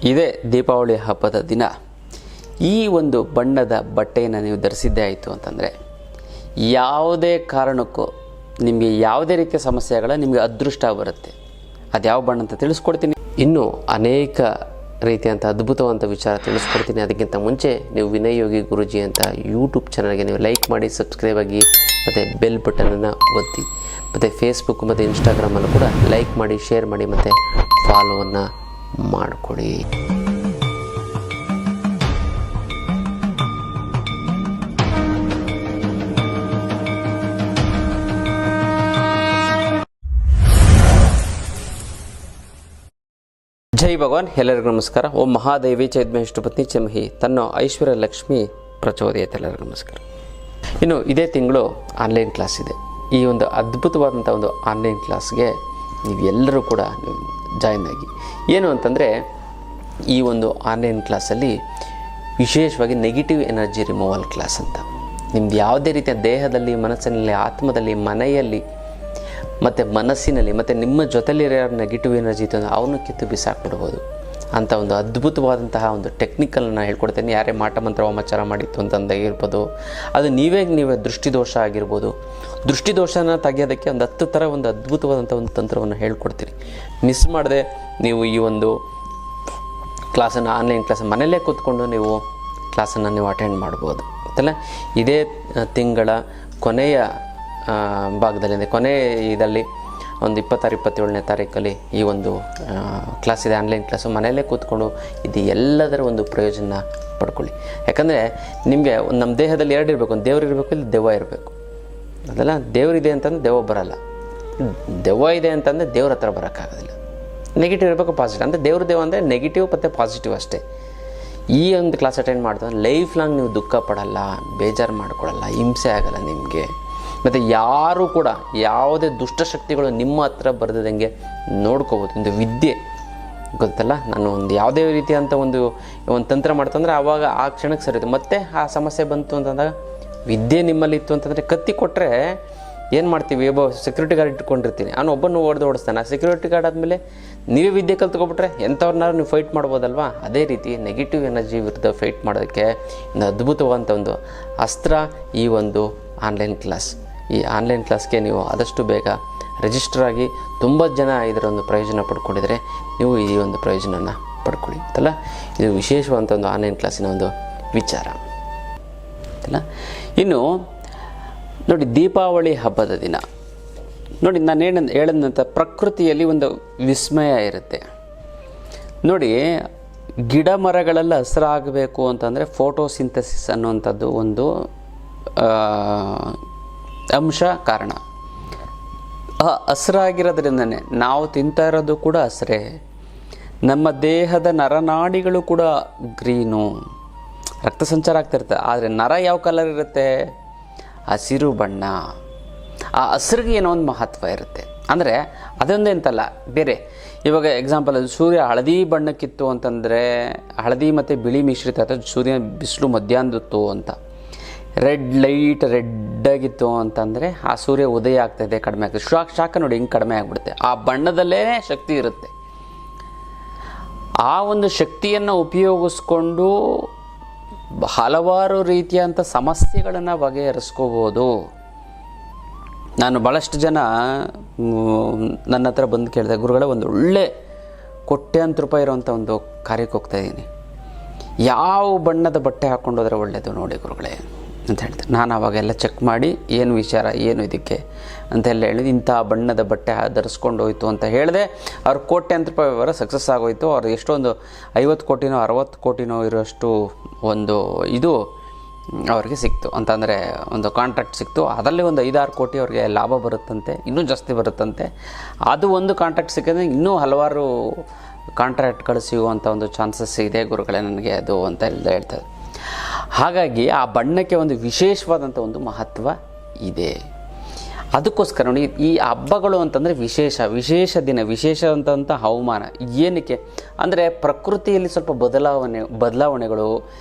ಇದೇ ದೀಪಾವಳಿ ಹಬ್ಬದ ದಿನ ಈ ಒಂದು ಬಣ್ಣದ ಬಟ್ಟೆಯನ್ನು ನೀವು ಧರಿಸಿದ್ದೇ ಆಯಿತು ಅಂತಂದರೆ ಯಾವುದೇ ಕಾರಣಕ್ಕೂ ನಿಮಗೆ ಯಾವುದೇ ರೀತಿಯ ಸಮಸ್ಯೆಗಳ ನಿಮಗೆ ಅದೃಷ್ಟ ಬರುತ್ತೆ. ಅದು ಯಾವ ಬಣ್ಣ ಅಂತ ತಿಳಿಸ್ಕೊಡ್ತೀನಿ. ಇನ್ನೂ ಅನೇಕ ರೀತಿಯಂಥ ಅದ್ಭುತವಂತ ವಿಚಾರ ತಿಳಿಸ್ಕೊಡ್ತೀನಿ. ಅದಕ್ಕಿಂತ ಮುಂಚೆ ನೀವು ವಿನಯ್ ಯೋಗಿ ಗುರೂಜಿ ಅಂತ ಯೂಟ್ಯೂಬ್ ಚಾನಲ್ಗೆ ನೀವು ಲೈಕ್ ಮಾಡಿ, ಸಬ್ಸ್ಕ್ರೈಬ್ ಆಗಿ, ಮತ್ತು ಬೆಲ್ ಬಟನನ್ನು ಒತ್ತಿ, ಮತ್ತು ಫೇಸ್ಬುಕ್ ಮತ್ತು ಇನ್ಸ್ಟಾಗ್ರಾಮಲ್ಲೂ ಕೂಡ ಲೈಕ್ ಮಾಡಿ, ಶೇರ್ ಮಾಡಿ, ಮತ್ತು ಫಾಲೋವನ್ನು ಮಾಡಿಕೊಡಿ. ಜೈ ಭಗವಾನ್. ಎಲ್ಲರಿಗೂ ನಮಸ್ಕಾರ. ಓಂ ಮಹಾದೇವಿ ಚೈದ್ಮೇಷ್ಟು ಪತ್ನಿ ಚಮಹಿ ತನ್ನೋ ಐಶ್ವರ್ಯ ಲಕ್ಷ್ಮಿ ಪ್ರಚೋದಯತೆ. ಎಲ್ಲರಿಗೂ ನಮಸ್ಕಾರ. ಇನ್ನು ಇದೇ ತಿಂಗಳು ಆನ್ಲೈನ್ ಕ್ಲಾಸ್ ಇದೆ. ಈ ಒಂದು ಅದ್ಭುತವಾದಂಥ ಒಂದು ಆನ್ಲೈನ್ ಕ್ಲಾಸ್ಗೆ ನೀವು ಎಲ್ಲರೂ ಕೂಡ ಜಾಯಿನ್ ಆಗಿ. ಏನು ಅಂತಂದರೆ ಈ ಒಂದು ಆನ್ಲೈನ್ ಕ್ಲಾಸಲ್ಲಿ ವಿಶೇಷವಾಗಿ ನೆಗೆಟಿವ್ ಎನರ್ಜಿ ರಿಮೂವಲ್ ಕ್ಲಾಸ್ ಅಂತ. ನಿಮ್ದು ಯಾವುದೇ ರೀತಿಯ ದೇಹದಲ್ಲಿ, ಮನಸ್ಸಿನಲ್ಲಿ, ಆತ್ಮದಲ್ಲಿ, ಮನೆಯಲ್ಲಿ ಮತ್ತು ಮನಸ್ಸಿನಲ್ಲಿ ಮತ್ತು ನಿಮ್ಮ ಜೊತೆಲಿರೋ ನೆಗೆಟಿವ್ ಎನರ್ಜಿ ಇತ್ತು ಅಂದರೆ ಅವನು ಕಿತ್ತು ಬಿಸಾಕ್ಬಿಡ್ಬೋದು ಅಂಥ ಒಂದು ಅದ್ಭುತವಾದಂತಹ ಒಂದು ಟೆಕ್ನಿಕಲನ್ನು ಹೇಳ್ಕೊಡ್ತೇನೆ. ಯಾರೇ ಮಾಟ ಮಂತ್ರ ವಾಮಾಚಾರ ಮಾಡಿತ್ತು ಅಂತಂದಾಗಿರ್ಬೋದು, ಅದು ನೀವೇ ದೃಷ್ಟಿದೋಷ ಆಗಿರ್ಬೋದು. ದೃಷ್ಟಿದೋಷನ ತೆಗೆಯೋದಕ್ಕೆ ಒಂದು 10 ಥರ ಒಂದು ಅದ್ಭುತವಾದಂಥ ಒಂದು ತಂತ್ರವನ್ನು ಹೇಳ್ಕೊಡ್ತೀನಿ. ಮಿಸ್ ಮಾಡದೆ ನೀವು ಈ ಒಂದು ಕ್ಲಾಸನ್ನು, ಆನ್ಲೈನ್ ಕ್ಲಾಸ್ ಮನೆಯಲ್ಲೇ ಕೂತ್ಕೊಂಡು ನೀವು ಕ್ಲಾಸನ್ನು ನೀವು ಅಟೆಂಡ್ ಮಾಡ್ಬೋದು ಗೊತ್ತಲ್ಲ. ಇದೇ ತಿಂಗಳ ಕೊನೆಯ ಭಾಗದಲ್ಲಿ, ಅಂದರೆ ಕೊನೆ ಇದರಲ್ಲಿ ಒಂದು 26-27ನೇ ತಾರೀಕಲ್ಲಿ ಈ ಒಂದು ಕ್ಲಾಸ್ ಇದೆ, ಆನ್ಲೈನ್ ಕ್ಲಾಸು. ಮನೆಯಲ್ಲೇ ಕೂತ್ಕೊಂಡು ಇದು ಎಲ್ಲದರ ಒಂದು ಪ್ರಯೋಜನ ಪಡ್ಕೊಳ್ಳಿ. ಯಾಕಂದರೆ ನಿಮಗೆ ನಮ್ಮ ದೇಹದಲ್ಲಿ ಎರಡು ಇರಬೇಕು, ಒಂದು ದೇವ್ರು ಇರಬೇಕು, ಇಲ್ಲಿ ದೆವ್ವ ಇರಬೇಕು. ಅದಲ್ಲ, ದೇವರಿದೆ ಅಂತಂದರೆ ದೆವ್ವ ಬರೋಲ್ಲ, ದೆವ್ವ ಇದೆ ಅಂತಂದರೆ ದೇವ್ರ ಹತ್ರ ಬರೋಕ್ಕಾಗೋದಿಲ್ಲ. ನೆಗೆಟಿವ್ ಇರಬೇಕು, ಪಾಸಿಟಿವ್. ಅಂದರೆ ದೇವ್ರ ದೆವ್ವ ಅಂದರೆ ನೆಗೆಟಿವ್ ಮತ್ತು ಪಾಸಿಟಿವ್ ಅಷ್ಟೇ. ಈ ಒಂದು ಕ್ಲಾಸ್ ಅಟೆಂಡ್ ಮಾಡಿದ್ರೆ ಲೈಫ್ ಲಾಂಗ್ ನೀವು ದುಃಖ ಪಡಲ್ಲ, ಬೇಜಾರು ಮಾಡ್ಕೊಳ್ಳಲ್ಲ, ಹಿಂಸೆ ಆಗಲ್ಲ ನಿಮಗೆ. ಮತ್ತು ಯಾರೂ ಕೂಡ ಯಾವುದೇ ದುಷ್ಟಶಕ್ತಿಗಳು ನಿಮ್ಮ ಹತ್ರ ಬರೆದಂಗೆ ನೋಡ್ಕೋಬೋದು. ಒಂದು ವಿದ್ಯೆ ಗೊತ್ತಲ್ಲ, ನಾನು ಒಂದು ಯಾವುದೇ ರೀತಿಯಂಥ ಒಂದು ತಂತ್ರ ಮಾಡ್ತಂದ್ರೆ ಆವಾಗ ಆ ಕ್ಷಣಕ್ಕೆ ಸರಿಯುತ್ತೆ. ಮತ್ತು ಆ ಸಮಸ್ಯೆ ಬಂತು ಅಂತಂದಾಗ ವಿದ್ಯೆ ನಿಮ್ಮಲ್ಲಿ ಇತ್ತು ಅಂತಂದರೆ, ಕತ್ತಿ ಕೊಟ್ಟರೆ ಏನು ಮಾಡ್ತೀವಿ, ಒಬ್ಬ ಸೆಕ್ಯೂರಿಟಿ ಗಾರ್ಡ್ ಇಟ್ಕೊಂಡಿರ್ತೀನಿ, ಅವನು ಒಬ್ಬನು ಓಡಿಸ್ತಾನೆ. ಆ ಸೆಕ್ಯೂರಿಟಿ ಗಾರ್ಡ್ ಆದಮೇಲೆ ನೀವೇ ವಿದ್ಯೆ ಕಲ್ತ್ಕೊಬಿಟ್ರೆ ಎಂಥವ್ರನ್ನಾರು ನೀವು ಫೈಟ್ ಮಾಡ್ಬೋದಲ್ವಾ. ಅದೇ ರೀತಿ ನೆಗೆಟಿವ್ ಎನರ್ಜಿ ವಿರುದ್ಧ ಫೈಟ್ ಮಾಡೋದಕ್ಕೆ ಒಂದು ಅದ್ಭುತವಾದಂಥ ಒಂದು ಅಸ್ತ್ರ ಈ ಒಂದು ಆನ್ಲೈನ್ ಕ್ಲಾಸ್. ಈ ಆನ್ಲೈನ್ ಕ್ಲಾಸ್ಗೆ ನೀವು ಆದಷ್ಟು ಬೇಗ ರಿಜಿಸ್ಟರ್ ಆಗಿ, ತುಂಬ ಜನ ಇದರ ಒಂದು ಪ್ರಯೋಜನ ಪಡ್ಕೊಂಡಿದ್ದಾರೆ. ನೀವು ಈ ಒಂದು ಪ್ರಯೋಜನನ ಪಡ್ಕೊಳ್ಳಿ ಅಂತಲ್ಲ. ಇದು ವಿಶೇಷವಾದಂಥ ಒಂದು ಆನ್ಲೈನ್ ಕ್ಲಾಸಿನ ಒಂದು ವಿಚಾರ ಅಂತಲ್ಲ. ಇನ್ನು ನೋಡಿ, ದೀಪಾವಳಿ ಹಬ್ಬದ ದಿನ ನೋಡಿ, ನಾನು ಹೇಳಿದಂಥ ಪ್ರಕೃತಿಯಲ್ಲಿ ಒಂದು ವಿಸ್ಮಯ ಇರುತ್ತೆ ನೋಡಿ. ಗಿಡ ಮರಗಳೆಲ್ಲ ಹಸಿರಾಗಬೇಕು ಅಂತಂದರೆ ಫೋಟೋಸಿಂಥಸಿಸ್ ಅನ್ನುವಂಥದ್ದು ಒಂದು ಅಂಶ ಕಾರಣ. ಹಸಿರಾಗಿರೋದ್ರಿಂದನೇ ನಾವು ತಿಂತಾ ಇರೋದು ಕೂಡ ಹಸಿರೇ. ನಮ್ಮ ದೇಹದ ನರನಾಡಿಗಳು ಕೂಡ ಗ್ರೀನು, ರಕ್ತ ಸಂಚಾರ ಆಗ್ತಿರುತ್ತೆ. ಆದರೆ ನರ ಯಾವ ಕಲರ್ ಇರುತ್ತೆ? ಹಸಿರು ಬಣ್ಣ. ಆ ಹಸಿರಿಗೆ ಏನೋ ಒಂದು ಮಹತ್ವ ಇರುತ್ತೆ. ಅಂದರೆ ಅದೊಂದೇ ಅಂತಲ್ಲ, ಬೇರೆ. ಇವಾಗ ಎಕ್ಸಾಂಪಲ್, ಸೂರ್ಯ ಹಳದಿ ಬಣ್ಣಕ್ಕಿತ್ತು ಅಂತಂದರೆ, ಹಳದಿ ಮತ್ತು ಬಿಳಿ ಮಿಶ್ರಿತ ಅಥವಾ ಸೂರ್ಯ ಬಿಸಿಲು ಮಧ್ಯಾಹ್ನದತ್ತು ಅಂತ. ಲೈಟ್ ರೆಡ್ಡಾಗಿತ್ತು ಅಂತಂದರೆ ಆ ಸೂರ್ಯ ಉದಯ ಆಗ್ತಾಯಿದೆ, ಕಡಿಮೆ ಆಗ್ತದೆ. ಶಾಖ ನೋಡಿ ಹಿಂಗೆ ಕಡಿಮೆ ಆಗಿಬಿಡುತ್ತೆ. ಆ ಬಣ್ಣದಲ್ಲೇ ಶಕ್ತಿ ಇರುತ್ತೆ. ಆ ಒಂದು ಶಕ್ತಿಯನ್ನು ಉಪಯೋಗಿಸ್ಕೊಂಡು ಹಲವಾರು ರೀತಿಯಂಥ ಸಮಸ್ಯೆಗಳನ್ನು ಬಗೆಹರಿಸ್ಕೋಬೋದು. ನಾನು ಭಾಳಷ್ಟು ಜನ ನನ್ನ ಹತ್ರ ಬಂದು ಕೇಳಿದೆ, ಗುರುಗಳೇ ಒಂದು ಒಳ್ಳೆ ಕೋಟ್ಯಾಂತರ ರೂಪಾಯಿ ಇರೋವಂಥ ಒಂದು ಕಾರ್ಯಕ್ಕೆ ಹೋಗ್ತಾಯಿದ್ದೀನಿ, ಯಾವ ಬಣ್ಣದ ಬಟ್ಟೆ ಹಾಕ್ಕೊಂಡು ಹೋದರೆ ಒಳ್ಳೆಯದು ನೋಡಿ ಗುರುಗಳೇ ಅಂತ ಹೇಳ್ತಾರೆ. ನಾನು ಅವಾಗೆಲ್ಲ ಚೆಕ್ ಮಾಡಿ ಏನು ವಿಚಾರ, ಏನು ಇದಕ್ಕೆ ಅಂತೆಲ್ಲ ಹೇಳಿದ್ದು. ಇಂಥ ಬಣ್ಣದ ಬಟ್ಟೆ ಧರಿಸ್ಕೊಂಡು ಹೋಯ್ತು ಅಂತ ಹೇಳಿದೆ. ಅವ್ರ ಕೋಟ್ಯಾಂತರ ರೂಪಾಯಿ ವ್ಯವಹಾರ ಸಕ್ಸಸ್ ಆಗೋಯ್ತು. ಅವ್ರು ಎಷ್ಟೊಂದು 50 ಕೋಟಿನೋ 60 ಕೋಟಿನೋ ಇರೋಷ್ಟು ಒಂದು ಇದು ಅವ್ರಿಗೆ ಸಿಕ್ತು ಅಂತಂದರೆ, ಒಂದು ಕಾಂಟ್ರಾಕ್ಟ್ ಸಿಕ್ತು. ಅದರಲ್ಲಿ ಒಂದು 5-6 ಕೋಟಿ ಅವ್ರಿಗೆ ಲಾಭ ಬರುತ್ತಂತೆ, ಇನ್ನೂ ಜಾಸ್ತಿ ಬರುತ್ತಂತೆ. ಅದು ಒಂದು ಕಾಂಟ್ರಾಕ್ಟ್ ಸಿಕ್ಕಿದ್ರೆ ಇನ್ನೂ ಹಲವಾರು ಕಾಂಟ್ರಾಕ್ಟ್ಗಳು ಸಿಗುವಂಥ ಒಂದು ಚಾನ್ಸಸ್ ಇದೆ ಗುರುಗಳೇ ನನಗೆ ಅದು ಅಂತ ಹೇಳ್ತಾರೆ. ಹಾಗಾಗಿ ಆ ಬಣ್ಣಕ್ಕೆ ಒಂದು ವಿಶೇಷವಾದಂಥ ಒಂದು ಮಹತ್ವ ಇದೆ. ಅದಕ್ಕೋಸ್ಕರ ನೋಡಿ, ಈ ಹಬ್ಬಗಳು ಅಂತಂದರೆ ವಿಶೇಷ ದಿನ, ವಿಶೇಷವಂಥ ಹವಾಮಾನ. ಏನಕ್ಕೆ ಅಂದರೆ ಪ್ರಕೃತಿಯಲ್ಲಿ ಸ್ವಲ್ಪ ಬದಲಾವಣೆಗಳು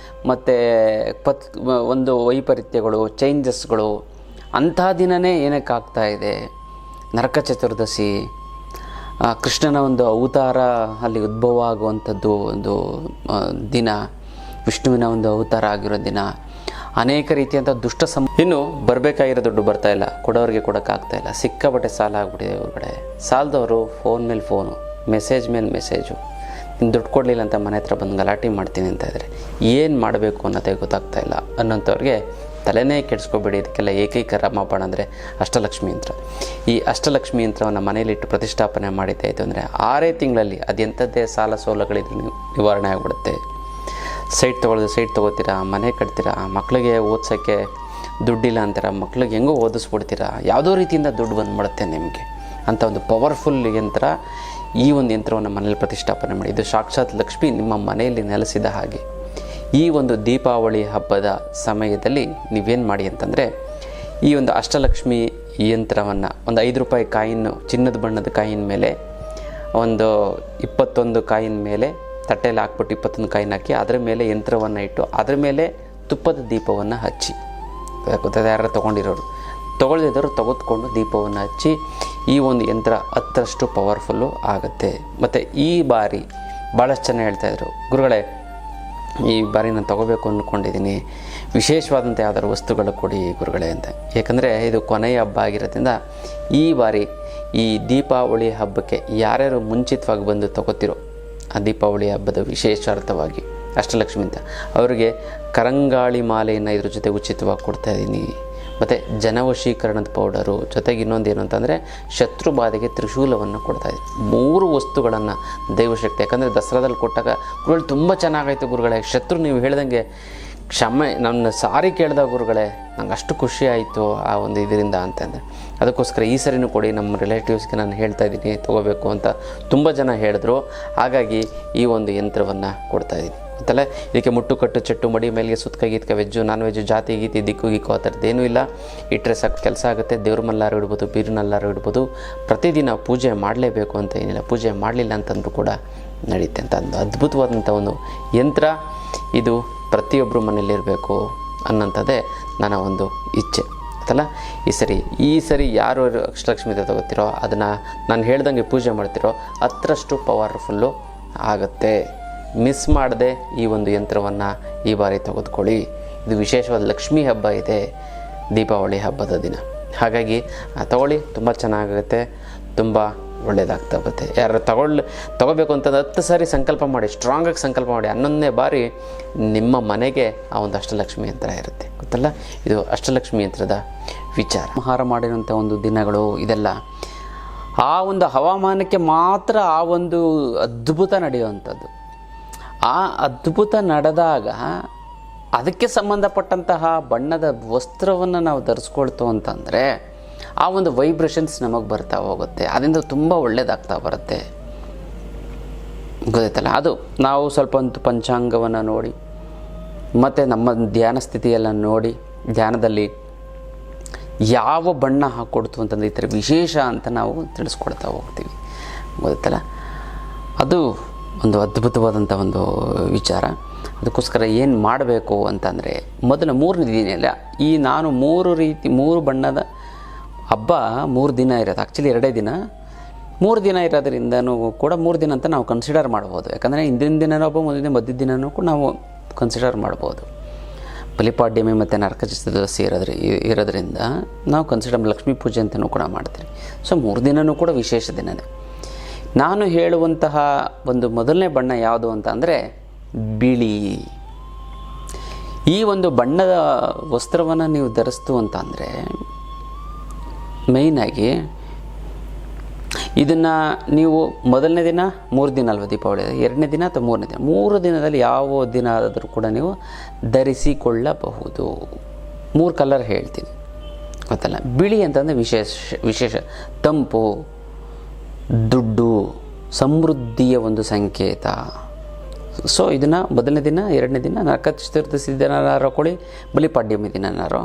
ಮತ್ತು ಒಂದು ವೈಪರೀತ್ಯಗಳು, ಚೇಂಜಸ್ಗಳು, ಅಂಥ ದಿನವೇ ಏನಕ್ಕೆ ಆಗ್ತಾಯಿದೆ. ನರಕ ಚತುರ್ದಶಿ, ಕೃಷ್ಣನ ಒಂದು ಅವತಾರ ಅಲ್ಲಿ ಉದ್ಭವ ಆಗುವಂಥದ್ದು ಒಂದು ದಿನ, ವಿಷ್ಣುವಿನ ಒಂದು ಅವತಾರ ಆಗಿರೋ ದಿನ, ಅನೇಕ ರೀತಿಯಂಥ ಇನ್ನು ಬರಬೇಕಾಗಿರೋ ದುಡ್ಡು ಬರ್ತಾಯಿಲ್ಲ, ಕೊಡೋರಿಗೆ ಕೊಡೋಕ್ಕಾಗ್ತಾಯಿಲ್ಲ, ಸಿಕ್ಕಾಪಟ್ಟೆ ಸಾಲ ಆಗ್ಬಿಟ್ಟಿದೆ ಹೊರಗಡೆ. ಸಾಲದವರು ಫೋನ್ ಮೇಲೆ ಫೋನು, ಮೆಸೇಜ್ ಮೇಲೆ ಮೆಸೇಜು, ನೀನು ದುಡ್ಡು ಕೊಡಲಿಲ್ಲ ಅಂತ ಮನೆ ಹತ್ರ ಬಂದು ಗಲಾಟೆ ಮಾಡ್ತೀನಿ ಅಂತ ಇದ್ದಾರೆ. ಏನು ಮಾಡಬೇಕು ಅನ್ನೋದೇ ಗೊತ್ತಾಗ್ತಾಯಿಲ್ಲ ಅನ್ನೋಂಥವ್ರಿಗೆ ತಲೆನೇ ಕೆಡಿಸ್ಕೊಬೇಡಿ. ಇದಕ್ಕೆಲ್ಲ ಏಕೈಕ ರಾಮಬಾಣ ಅಂದರೆ ಅಷ್ಟಲಕ್ಷ್ಮಿ ಯಂತ್ರ. ಈ ಅಷ್ಟಲಕ್ಷ್ಮಿ ಯಂತ್ರವನ್ನು ಮನೆಯಲ್ಲಿಟ್ಟು ಪ್ರತಿಷ್ಠಾಪನೆ ಮಾಡಿದ್ದಾಯಿತು ಅಂದರೆ 6 ತಿಂಗಳಲ್ಲಿ ಅದೆಂಥದ್ದೇ ಸಾಲ ಸೋಲಗಳಿದ್ರು ನಿವಾರಣೆ ಆಗಿಬಿಡುತ್ತೆ. ಸೈಟ್ ತೊಗೋತೀರಾ, ಮನೆ ಕಟ್ತೀರಾ, ಮಕ್ಕಳಿಗೆ ಓದ್ಸೋಕ್ಕೆ ದುಡ್ಡಿಲ್ಲ ಅಂತೀರ, ಮಕ್ಳಿಗೆ ಹೆಂಗೋ ಓದಿಸ್ಬಿಡ್ತೀರಾ, ಯಾವುದೋ ರೀತಿಯಿಂದ ದುಡ್ಡು ಬಂದುಬಿಡುತ್ತೆ ನಿಮಗೆ ಅಂತ ಒಂದು ಪವರ್ಫುಲ್ ಯಂತ್ರ. ಈ ಒಂದು ಯಂತ್ರವನ್ನು ಮನೇಲಿ ಪ್ರತಿಷ್ಠಾಪನೆ ಮಾಡಿ. ಇದು ಸಾಕ್ಷಾತ್ ಲಕ್ಷ್ಮಿ ನಿಮ್ಮ ಮನೆಯಲ್ಲಿ ನೆಲೆಸಿದ ಹಾಗೆ. ಈ ಒಂದು ದೀಪಾವಳಿ ಹಬ್ಬದ ಸಮಯದಲ್ಲಿ ನೀವೇನು ಮಾಡಿ ಅಂತಂದರೆ, ಈ ಒಂದು ಅಷ್ಟಲಕ್ಷ್ಮಿ ಯಂತ್ರವನ್ನು ಒಂದು 5 ರೂಪಾಯಿ ಕಾಯಿನ್ನು, ಚಿನ್ನದ ಬಣ್ಣದ ಕಾಯಿನ ಮೇಲೆ ಒಂದು 21 ಕಾಯಿನ ಮೇಲೆ ತಟ್ಟೆಯಲ್ಲಿ ಹಾಕ್ಬಿಟ್ಟು 21 ಕಾಯಿನ ಹಾಕಿ ಅದರ ಮೇಲೆ ಯಂತ್ರವನ್ನು ಇಟ್ಟು ಅದರ ಮೇಲೆ ತುಪ್ಪದ ದೀಪವನ್ನು ಹಚ್ಚಿ, ಗೊತ್ತಾದ ಯಾರು ತೊಗೊಳ್ದಿದ್ದವರು ತೆಗೆದುಕೊಂಡು ದೀಪವನ್ನು ಹಚ್ಚಿ, ಈ ಒಂದು ಯಂತ್ರ 10ರಷ್ಟು ಪವರ್ಫುಲ್ಲು ಆಗುತ್ತೆ. ಮತ್ತು ಈ ಬಾರಿ ಭಾಳಷ್ಟು ಜನ ಹೇಳ್ತಾಯಿದ್ರು, ಗುರುಗಳೇ ಈ ಬಾರಿ ನಾನು ತೊಗೋಬೇಕು ಅಂದ್ಕೊಂಡಿದ್ದೀನಿ, ವಿಶೇಷವಾದಂಥ ಯಾವ್ದಾದ್ರು ವಸ್ತುಗಳು ಕೊಡಿ ಗುರುಗಳೇ ಅಂತ. ಏಕೆಂದರೆ ಇದು ಕೊನೆಯ ಹಬ್ಬ ಆಗಿರೋದ್ರಿಂದ ಈ ಬಾರಿ ಈ ದೀಪಾವಳಿ ಹಬ್ಬಕ್ಕೆ ಯಾರ್ಯಾರು ಮುಂಚಿತವಾಗಿ ಬಂದು ತೊಗೋತಿರೋ ಆ ದೀಪಾವಳಿ ಹಬ್ಬದ ವಿಶೇಷಾರ್ಥವಾಗಿ ಅಷ್ಟಲಕ್ಷ್ಮಿ ಅಂತ ಅವರಿಗೆ ಕರಂಗಾಳಿ ಮಾಲೆಯನ್ನು ಇದ್ರ ಜೊತೆ ಉಚಿತವಾಗಿ ಕೊಡ್ತಾಯಿದ್ದೀನಿ. ಮತ್ತು ಜನವಶೀಕರಣದ ಪೌಡರು, ಜೊತೆಗೆ ಇನ್ನೊಂದು ಏನು ಅಂತಂದರೆ ಶತ್ರು ಬಾಧೆಗೆ ತ್ರಿಶೂಲವನ್ನು ಕೊಡ್ತಾಯಿದ್ರು. 3 ವಸ್ತುಗಳನ್ನು ದೈವಶಕ್ತಿ. ಯಾಕಂದರೆ ದಸರಾದಲ್ಲಿ ಕೊಟ್ಟಾಗ ಗುರುಗಳು ತುಂಬ ಚೆನ್ನಾಗಾಯಿತು ಗುರುಗಳೇ, ಶತ್ರು ನೀವು ಹೇಳ್ದಂಗೆ ಕ್ಷಮೆ ನನ್ನ ಸಾರಿ ಕೇಳಿದ ಗುರುಗಳೇ, ನಂಗೆ ಅಷ್ಟು ಖುಷಿ ಆಯಿತು ಆ ಒಂದು ಇದರಿಂದ ಅಂತಂದರೆ. ಅದಕ್ಕೋಸ್ಕರ ಈ ಸರಿನೂ ಕೊಡಿ, ನಮ್ಮ ರಿಲೇಟಿವ್ಸ್ಗೆ ನಾನು ಹೇಳ್ತಾ ಇದ್ದೀನಿ ತೊಗೋಬೇಕು ಅಂತ ತುಂಬ ಜನ ಹೇಳಿದ್ರು. ಹಾಗಾಗಿ ಈ ಒಂದು ಯಂತ್ರವನ್ನು ಕೊಡ್ತಾಯಿದ್ದೀನಿ ಅಂತಲ್ಲ. ಇದಕ್ಕೆ ಮುಟ್ಟು ಕಟ್ಟು ಚೆಟ್ಟು ಮಡಿ ಮೇಲಿಗೆ ಸುತ್ತ ಗೀತ್ಕ ವೆಜ್ಜು ನಾನ್ ವೆಜ್ಜು ಜಾತಿ ಗೀತಿ ದಿಕ್ಕು ಗಿಕ್ಕು ಆ ಥರದ್ದೇನೂ ಇಲ್ಲ. ಇಟ್ಟರೆ ಸಾಕು ಕೆಲಸ ಆಗುತ್ತೆ. ದೇವ್ರ ಮಲ್ಲಾರು ಇಡ್ಬೋದು, ಬೀರಿನಲ್ಲಾರು ಇಡ್ಬೋದು. ಪ್ರತಿದಿನ ಪೂಜೆ ಮಾಡಲೇಬೇಕು ಅಂತ ಏನಿಲ್ಲ, ಪೂಜೆ ಮಾಡಲಿಲ್ಲ ಅಂತಂದ್ರೂ ಕೂಡ ನಡೆಯುತ್ತೆ ಅಂತ ಒಂದು ಅದ್ಭುತವಾದಂಥ ಒಂದು ಯಂತ್ರ ಇದು. ಪ್ರತಿಯೊಬ್ಬರು ಮನೇಲಿರಬೇಕು ಅನ್ನೋಂಥದ್ದೇ ನನ್ನ ಒಂದು ಇಚ್ಛೆ ಅಂತಲ್ಲ. ಈ ಸರಿ ಯಾರು ಅಷ್ಟಲಕ್ಷ್ಮಿ ತಗೋತಿರೋ ಅದನ್ನು ನಾನು ಹೇಳ್ದಂಗೆ ಪೂಜೆ ಮಾಡ್ತಿರೋ 10ರಷ್ಟು ಪವರ್ಫುಲ್ಲು ಆಗುತ್ತೆ. ಮಿಸ್ ಮಾಡದೆ ಈ ಒಂದು ಯಂತ್ರವನ್ನು ಈ ಬಾರಿ ತೆಗೆದುಕೊಳ್ಳಿ. ಇದು ವಿಶೇಷವಾದ ಲಕ್ಷ್ಮೀ ಹಬ್ಬ ಇದೆ, ದೀಪಾವಳಿ ಹಬ್ಬದ ದಿನ. ಹಾಗಾಗಿ ತಗೊಳ್ಳಿ, ತುಂಬ ಚೆನ್ನಾಗುತ್ತೆ, ತುಂಬ ಒಳ್ಳೆಯದಾಗ್ತಾ ಬರುತ್ತೆ. ಯಾರು ತಗೋಬೇಕು ಅಂತಂದು 10 ಸಾರಿ ಸಂಕಲ್ಪ ಮಾಡಿ, ಸ್ಟ್ರಾಂಗಾಗಿ ಸಂಕಲ್ಪ ಮಾಡಿ, 11ನೇ ಬಾರಿ ನಿಮ್ಮ ಮನೆಗೆ ಆ ಒಂದು ಅಷ್ಟಲಕ್ಷ್ಮಿ ಯಂತ್ರ ಇರುತ್ತೆ, ಗೊತ್ತಲ್ಲ. ಇದು ಅಷ್ಟಲಕ್ಷ್ಮಿ ಯಂತ್ರದ ವಿಚಾರ. ಸಂಹಾರ ಮಾಡಿರುವಂಥ ಒಂದು ದಿನಗಳು ಇದೆಲ್ಲ ಆ ಒಂದು ಹವಾಮಾನಕ್ಕೆ ಮಾತ್ರ ಆ ಒಂದು ಅದ್ಭುತ ನಡೆಯುವಂಥದ್ದು. ಆ ಅದ್ಭುತ ನಡೆದಾಗ ಅದಕ್ಕೆ ಸಂಬಂಧಪಟ್ಟಂತಹ ಬಣ್ಣದ ವಸ್ತ್ರವನ್ನು ನಾವು ಧರಿಸ್ಕೊಳ್ತು ಅಂತಂದರೆ ಆ ಒಂದು ವೈಬ್ರೇಷನ್ಸ್ ನಮಗೆ ಬರ್ತಾ ಹೋಗುತ್ತೆ, ಅದರಿಂದ ತುಂಬ ಒಳ್ಳೆಯದಾಗ್ತಾ ಬರುತ್ತೆ, ಗೊತ್ತಾಯ್ತಲ್ಲ. ಅದು ನಾವು ಸ್ವಲ್ಪ ಒಂದು ಪಂಚಾಂಗವನ್ನು ನೋಡಿ ಮತ್ತು ನಮ್ಮ ಧ್ಯಾನ ಸ್ಥಿತಿಯೆಲ್ಲ ನೋಡಿ, ಧ್ಯಾನದಲ್ಲಿ ಯಾವ ಬಣ್ಣ ಹಾಕ್ಕೊಡ್ತು ಅಂತಂದರೆ ಈ ಥರ ವಿಶೇಷ ಅಂತ ನಾವು ತಿಳಿಸ್ಕೊಡ್ತಾ ಹೋಗ್ತೀವಿ, ಗೊತ್ತಾಯ್ತಲ್ಲ. ಅದು ಒಂದು ಅದ್ಭುತವಾದಂಥ ಒಂದು ವಿಚಾರ. ಅದಕ್ಕೋಸ್ಕರ ಏನು ಮಾಡಬೇಕು ಅಂತಂದರೆ, ಮೊದಲ 3 ದಿನ ಈ ನಾನು 3 ಬಣ್ಣದ ಹಬ್ಬ 3 ದಿನ ಇರೋದು. ಆ್ಯಕ್ಚುಲಿ 2 ದಿನ, 3 ದಿನ ಇರೋದ್ರಿಂದನೂ ಕೂಡ 3 ದಿನ ಅಂತ ನಾವು ಕನ್ಸಿಡರ್ ಮಾಡ್ಬೋದು. ಯಾಕಂದರೆ ಹಿಂದಿನ ದಿನನೂ ಹಬ್ಬ, ಮುಂದಿನ ಮಧ್ಯ ದಿನವೂ ಕೂಡ ನಾವು ಕನ್ಸಿಡರ್ ಮಾಡ್ಬೋದು. ಬಲಿಪಾಡ್ಯಮಿ ಮತ್ತು ನರಕ ಚತುರ್ದಶಿ ಇರೋದ್ರಿಂದ ನಾವು ಕನ್ಸಿಡರ್ ಲಕ್ಷ್ಮೀ ಪೂಜೆ ಅಂತಲೂ ಕೂಡ ಮಾಡ್ತೀವಿ. ಸೊ 3 ದಿನವೂ ಕೂಡ ವಿಶೇಷ ದಿನವೇ. ನಾನು ಹೇಳುವಂತಹ ಒಂದು ಮೊದಲನೇ ಬಣ್ಣ ಯಾವುದು ಅಂತ ಅಂದರೆ ಬಿಳಿ. ಈ ಒಂದು ಬಣ್ಣದ ವಸ್ತ್ರವನ್ನು ನೀವು ಧರಿಸ್ತು ಅಂತ ಅಂದರೆ ಮೇಯ್ನಾಗಿ ಇದನ್ನು ನೀವು ಮೊದಲನೇ ದಿನ 3 ದಿನ ಅಲ್ವ ದೀಪಾವಳಿ, 2ನೇ ದಿನ ಅಥವಾ 3ನೇ ದಿನ, 3 ದಿನದಲ್ಲಿ ಯಾವ ದಿನ ಆದರೂ ಕೂಡ ನೀವು ಧರಿಸಿಕೊಳ್ಳಬಹುದು. 3 ಕಲರ್ ಹೇಳ್ತೀನಿ, ಗೊತ್ತಲ್ಲ. ಬಿಳಿ ಅಂತಂದರೆ ವಿಶೇಷ ತಂಪು, ದುಡ್ಡು, ಸಮೃದ್ಧಿಯ ಒಂದು ಸಂಕೇತ. ಸೊ ಇದನ್ನು ಮೊದಲನೇ ದಿನ, 2ನೇ ದಿನ, ನರಕ ಚತುರ್ದಶಿ ದಿನನಾರು ಹಾಕ್ಕೊಳ್ಳಿ, ಬಲಿಪಾಡ್ಯಮಿ ದಿನನಾರು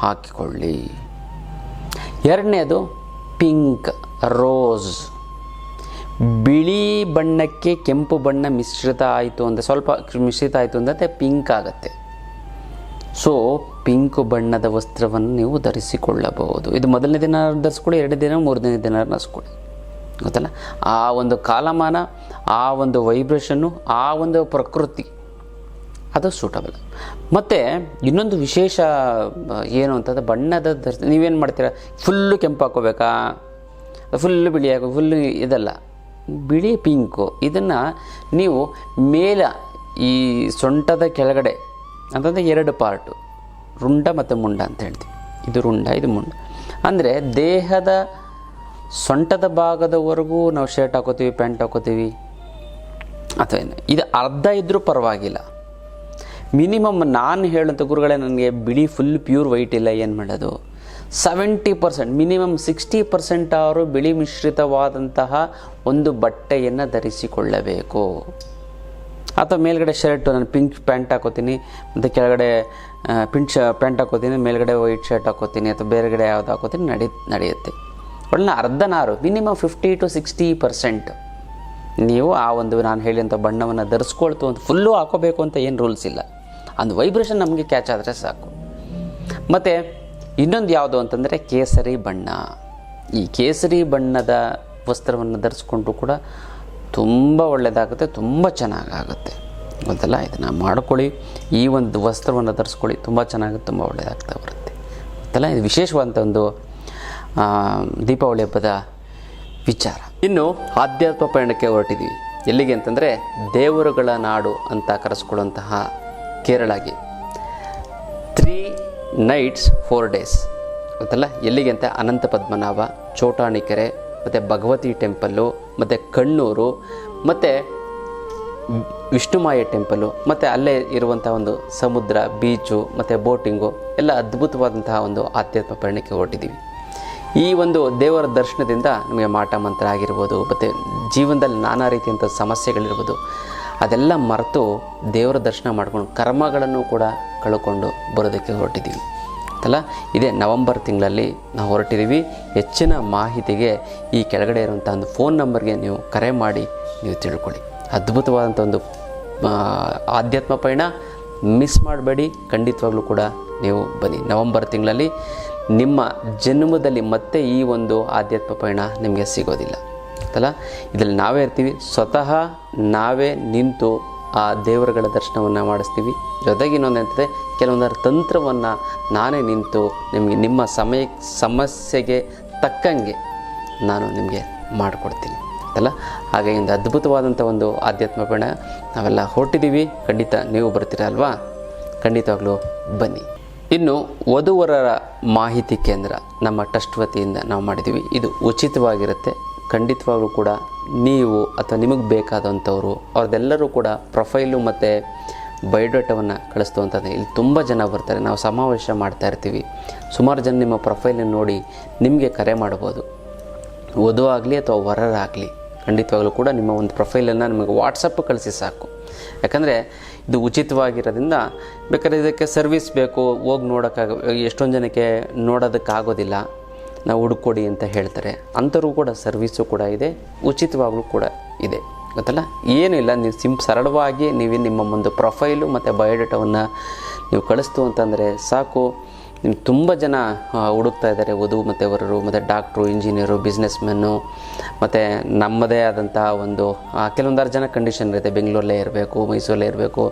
ಹಾಕಿಕೊಳ್ಳಿ. 2ನೇದು ಪಿಂಕ್, ರೋಸ್. ಬಿಳಿ ಬಣ್ಣಕ್ಕೆ ಕೆಂಪು ಬಣ್ಣ ಮಿಶ್ರಿತ ಆಯಿತು ಅಂದರೆ, ಸ್ವಲ್ಪ ಮಿಶ್ರಿತ ಆಯಿತು ಅಂದರೆ ಪಿಂಕ್ ಆಗುತ್ತೆ. ಸೊ ಪಿಂಕ್ ಬಣ್ಣದ ವಸ್ತ್ರವನ್ನು ನೀವು ಧರಿಸಿಕೊಳ್ಳಬಹುದು. ಇದು ಮೊದಲನೇ ದಿನ ಧರಿಸ್ಕೊಳ್ಳಿ, 2ನೇ ದಿನ, 3ನೇ ದಿನ ಧರಿಸ್ಕೊಳ್ಳಿ. ಗೊತ್ತಲ್ಲ. ಆ ಒಂದು ಕಾಲಮಾನ, ಆ ಒಂದು ವೈಬ್ರೇಷನ್ನು, ಆ ಒಂದು ಪ್ರಕೃತಿ ಅದು ಸೂಟಬಲ್. ಮತ್ತು ಇನ್ನೊಂದು ವಿಶೇಷ ಏನು ಅಂತಂದರೆ ಬಣ್ಣದ ನೀವೇನು ಮಾಡ್ತೀರಾ, ಫುಲ್ಲು ಕೆಂಪು ಹಾಕೋಬೇಕಾ, ಫುಲ್ಲು ಬಿಳಿ ಹಾಕೋ, ಫುಲ್ಲು ಇದಲ್ಲ, ಬಿಳಿ ಪಿಂಕು. ಇದನ್ನು ನೀವು ಈ ಸೊಂಟದ ಕೆಳಗಡೆ ಅಂತಂದರೆ 2 ಪಾರ್ಟು, ರುಂಡ ಮತ್ತು ಮುಂಡ ಅಂತ ಹೇಳ್ತೀವಿ. ಇದು ರುಂಡ, ಇದು ಮುಂಡ. ಅಂದರೆ ದೇಹದ ಸೊಂಟದ ಭಾಗದವರೆಗೂ ನಾವು ಶರ್ಟ್ ಹಾಕೋತೀವಿ, ಪ್ಯಾಂಟ್ ಹಾಕೋತೀವಿ, ಅಥವಾ ಇದು ಅರ್ಧ ಇದ್ದರೂ ಪರವಾಗಿಲ್ಲ. ಮಿನಿಮಮ್ ನಾನು ಹೇಳೋಂಥ ಗುರುಗಳೇ, ನನಗೆ ಬಿಳಿ ಫುಲ್ ಪ್ಯೂರ್ ವೈಟ್ ಇಲ್ಲ, ಏನು ಮಾಡೋದು, 70%, ಮಿನಿಮಮ್ 60% ಅವರು ಬಿಳಿ ಮಿಶ್ರಿತವಾದಂತಹ ಒಂದು ಬಟ್ಟೆಯನ್ನು ಧರಿಸಿಕೊಳ್ಳಬೇಕು. ಅಥವಾ ಮೇಲ್ಗಡೆ ಶರ್ಟು, ನಾನು ಪಿಂಕ್ ಪ್ಯಾಂಟ್ ಹಾಕೋತೀನಿ ಮತ್ತು ಕೆಳಗಡೆ ಪ್ಯಾಂಟ್ ಹಾಕೋತೀನಿ, ಮೇಲ್ಗಡೆ ವೈಟ್ ಶರ್ಟ್ ಹಾಕೋತೀನಿ, ಅಥವಾ ಬೇರೆಗಡೆ ಯಾವುದು ಹಾಕೋತೀನಿ, ನಡೆಯುತ್ತೆ. ಒಳ್ಳೆ ಅರ್ಧನಾರು, ಮಿನಿಮಮ್ 50 to 60% ನೀವು ಆ ಒಂದು ನಾನು ಹೇಳಿದಂಥ ಬಣ್ಣವನ್ನು ಧರಿಸ್ಕೊಳ್ತು ಅಂತ ಫುಲ್ಲು ಹಾಕೋಬೇಕು ಅಂತ ಏನು ರೂಲ್ಸ್ ಇಲ್ಲ. ಒಂದು ವೈಬ್ರೇಷನ್ ನಮಗೆ ಕ್ಯಾಚ್ ಆದರೆ ಸಾಕು. ಮತ್ತು ಇನ್ನೊಂದು ಯಾವುದು ಅಂತಂದರೆ ಕೇಸರಿ ಬಣ್ಣ. ಈ ಕೇಸರಿ ಬಣ್ಣದ ವಸ್ತ್ರವನ್ನು ಧರಿಸ್ಕೊಂಡು ಕೂಡ ತುಂಬ ಒಳ್ಳೆಯದಾಗುತ್ತೆ, ತುಂಬ ಚೆನ್ನಾಗಾಗುತ್ತೆ. ಗೊತ್ತಲ್ಲ, ಇದನ್ನು ಮಾಡ್ಕೊಳ್ಳಿ. ಈ ಒಂದು ವಸ್ತ್ರವನ್ನು ಧರಿಸ್ಕೊಳ್ಳಿ, ತುಂಬ ಚೆನ್ನಾಗುತ್ತೆ, ತುಂಬ ಒಳ್ಳೆಯದಾಗ್ತಾ ಬರುತ್ತೆ. ಗೊತ್ತಲ್ಲ, ಇದು ವಿಶೇಷವಾದಂಥ ಒಂದು ದೀಪಾವಳಿ ಹಬ್ಬದ ವಿಚಾರ. ಇನ್ನು ಆಧ್ಯಾತ್ಮ ಪಯಣಕ್ಕೆ ಹೊರಟಿದ್ದೀವಿ. ಎಲ್ಲಿಗೆ ಅಂತಂದರೆ ದೇವರುಗಳ ನಾಡು ಅಂತ ಕರೆಸ್ಕೊಳ್ಳುವಂತಹ ಕೇರಳಗೆ 3 nights 4 days. ಗೊತ್ತಲ್ಲ, ಎಲ್ಲಿಗೆ ಅಂತ ಅನಂತ ಪದ್ಮನಾಭ, ಚೋಟಾಣಿಕೆರೆ, ಮತ್ತು ಭಗವತಿ ಟೆಂಪಲ್ಲು, ಮತ್ತು ಕಣ್ಣೂರು, ಮತ್ತು ವಿಷ್ಣುಮಾಯ ಟೆಂಪಲ್ಲು, ಮತ್ತು ಅಲ್ಲೇ ಇರುವಂಥ ಒಂದು ಸಮುದ್ರ, ಬೀಚು, ಮತ್ತು ಬೋಟಿಂಗು ಎಲ್ಲ ಅದ್ಭುತವಾದಂತಹ ಒಂದು ಆಧ್ಯಾತ್ಮ ಪಯಣಕ್ಕೆ ಹೊರಟಿದ್ದೀವಿ. ಈ ಒಂದು ದೇವರ ದರ್ಶನದಿಂದ ನಿಮಗೆ ಮಾಟ ಮಂತ್ರ ಆಗಿರ್ಬೋದು, ಮತ್ತು ಜೀವನದಲ್ಲಿ ನಾನಾ ರೀತಿಯಂಥ ಸಮಸ್ಯೆಗಳಿರ್ಬೋದು, ಅದೆಲ್ಲ ಮರೆತು ದೇವರ ದರ್ಶನ ಮಾಡ್ಕೊಂಡು ಕರ್ಮಗಳನ್ನು ಕೂಡ ಕಳ್ಕೊಂಡು ಬರೋದಕ್ಕೆ ಹೊರಟಿದ್ದೀವಿ ಅಲ್ಲ. ಇದೇ ನವಂಬರ್ ತಿಂಗಳಲ್ಲಿ ನಾವು ಹೊರಟಿದ್ದೀವಿ. ಹೆಚ್ಚಿನ ಮಾಹಿತಿಗೆ ಈ ಕೆಳಗಡೆ ಇರುವಂಥ ಒಂದು ಫೋನ್ ನಂಬರ್ಗೆ ನೀವು ಕರೆ ಮಾಡಿ ನೀವು ತಿಳ್ಕೊಳ್ಳಿ. ಅದ್ಭುತವಾದಂಥ ಒಂದು ಆಧ್ಯಾತ್ಮ ಪಯಣ ಮಿಸ್ ಮಾಡಬೇಡಿ. ಖಂಡಿತವಾಗ್ಲೂ ಕೂಡ ನೀವು ಬನ್ನಿ. ನವಂಬರ್ ತಿಂಗಳಲ್ಲಿ ನಿಮ್ಮ ಜನ್ಮದಲ್ಲಿ ಮತ್ತೆ ಈ ಒಂದು ಆಧ್ಯಾತ್ಮ ಪಯಣ ನಿಮಗೆ ಸಿಗೋದಿಲ್ಲ ಅಲ್ಲ. ಇದರಲ್ಲಿ ನಾವೇ ಇರ್ತೀವಿ, ಸ್ವತಃ ನಾವೇ ನಿಂತು ಆ ದೇವರುಗಳ ದರ್ಶನವನ್ನು ಮಾಡಿಸ್ತೀವಿ. ಜೊತೆಗೆ ಇನ್ನೊಂದು ಅಂತಂದರೆ ಕೆಲವೊಂದರ ತಂತ್ರವನ್ನು ನಾನೇ ನಿಂತು ನಿಮಗೆ ನಿಮ್ಮ ಸಮಸ್ಯೆಗೆ ತಕ್ಕಂಗೆ ನಾನು ನಿಮಗೆ ಮಾಡಿಕೊಡ್ತೀನಿ ಅಲ್ಲ. ಹಾಗೆ ಒಂದು ಅದ್ಭುತವಾದಂಥ ಒಂದು ಆಧ್ಯಾತ್ಮ ಪಯಣ ನಾವೆಲ್ಲ ಹೊರಟಿದ್ದೀವಿ. ಖಂಡಿತ ನೀವು ಬರ್ತೀರಾ ಅಲ್ವಾ? ಖಂಡಿತವಾಗ್ಲೂ ಬನ್ನಿ. ಇನ್ನು ವಧುವರರ ಮಾಹಿತಿ ಕೇಂದ್ರ ನಮ್ಮ ಟ್ರಸ್ಟ್ ವತಿಯಿಂದ ನಾವು ಮಾಡಿದ್ದೀವಿ. ಇದು ಉಚಿತವಾಗಿರುತ್ತೆ. ಖಂಡಿತವಾಗ್ಲೂ ಕೂಡ ನೀವು ಅಥವಾ ನಿಮಗೆ ಬೇಕಾದಂಥವರು ಅವ್ರದ್ದೆಲ್ಲರೂ ಕೂಡ ಪ್ರೊಫೈಲು ಮತ್ತು ಬಯೋಡಾಟವನ್ನು ಕಳಿಸ್ತು ಅಂತಂದರೆ ಇಲ್ಲಿ ತುಂಬ ಜನ ಬರ್ತಾರೆ. ನಾವು ಸಮಾವೇಶ ಮಾಡ್ತಾ ಇರ್ತೀವಿ. ಸುಮಾರು ಜನ ನಿಮ್ಮ ಪ್ರೊಫೈಲನ್ನು ನೋಡಿ ನಿಮಗೆ ಕರೆ ಮಾಡ್ಬೋದು. ವಧು ಆಗಲಿ ಅಥವಾ ವರರಾಗಲಿ ಖಂಡಿತವಾಗ್ಲೂ ಕೂಡ ನಿಮ್ಮ ಒಂದು ಪ್ರೊಫೈಲನ್ನು ನಿಮಗೆ ವಾಟ್ಸಪ್ ಕಳಿಸಿ ಸಾಕು. ಯಾಕಂದರೆ ಇದು ಉಚಿತವಾಗಿರೋದ್ರಿಂದ ಬೇಕಾದ್ರೆ ಇದಕ್ಕೆ ಸರ್ವಿಸ್ ಬೇಕು, ಹೋಗಿ ಎಷ್ಟೊಂದು ಜನಕ್ಕೆ ನೋಡೋದಕ್ಕಾಗೋದಿಲ್ಲ, ನಾವು ಹುಡುಕೊಡಿ ಅಂತ ಹೇಳ್ತಾರೆ. ಅಂಥವ್ರಿಗೂ ಕೂಡ ಸರ್ವಿಸು ಕೂಡ ಇದೆ, ಉಚಿತವಾಗ್ಲೂ ಕೂಡ ಇದೆ. ಗೊತ್ತಲ್ಲ, ಏನೂ ಇಲ್ಲ. ನೀವು ಸರಳವಾಗಿ ನೀವು ನಿಮ್ಮ ಒಂದು ಪ್ರೊಫೈಲು ಮತ್ತು ಬಯೋಡಾಟವನ್ನು ನೀವು ಕಳಿಸ್ತು ಅಂತಂದರೆ ಸಾಕು. ನಿಮ್ಗೆ ತುಂಬ ಜನ ಹುಡುಕ್ತಾ ಇದ್ದಾರೆ, ವಧು ಮತ್ತು ವರರು, ಮತ್ತು ಡಾಕ್ಟ್ರು, ಇಂಜಿನಿಯರು, ಬಿಸ್ನೆಸ್ಮೆನ್ನು, ಮತ್ತು ನಮ್ಮದೇ ಆದಂತಹ ಒಂದು ಕೆಲವೊಂದಾರು ಜನ ಕಂಡೀಷನ್ ಇರುತ್ತೆ. ಬೆಂಗಳೂರಲ್ಲೇ ಇರಬೇಕು, ಮೈಸೂರಲ್ಲೇ ಇರಬೇಕು,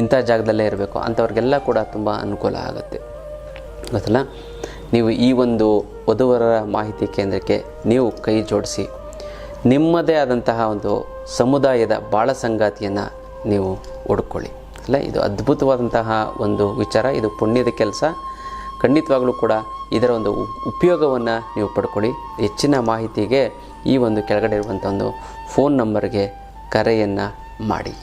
ಇಂಥ ಜಾಗದಲ್ಲೇ ಇರಬೇಕು, ಅಂಥವ್ರಿಗೆಲ್ಲ ಕೂಡ ತುಂಬ ಅನುಕೂಲ ಆಗುತ್ತೆ. ಗೊತ್ತಲ್ಲ, ನೀವು ಈ ಒಂದು ವಧುವರರ ಮಾಹಿತಿ ಕೇಂದ್ರಕ್ಕೆ ನೀವು ಕೈ ಜೋಡಿಸಿ ನಿಮ್ಮದೇ ಆದಂತಹ ಒಂದು ಸಮುದಾಯದ ಬಾಳ ಸಂಗಾತಿಯನ್ನು ನೀವು ಹುಡುಕೊಳ್ಳಿ ಅಲ್ಲ. ಇದು ಅದ್ಭುತವಾದಂತಹ ಒಂದು ವಿಚಾರ, ಇದು ಪುಣ್ಯದ ಕೆಲಸ. ಖಂಡಿತವಾಗ್ಲೂ ಕೂಡ ಇದರ ಒಂದು ಉಪಯೋಗವನ್ನು ನೀವು ಪಡ್ಕೊಳ್ಳಿ. ಹೆಚ್ಚಿನ ಮಾಹಿತಿಗೆ ಈ ಒಂದು ಕೆಳಗಡೆ ಇರುವಂಥ ಒಂದು ಫೋನ್ ನಂಬರ್ಗೆ ಕರೆಯನ್ನು ಮಾಡಿ.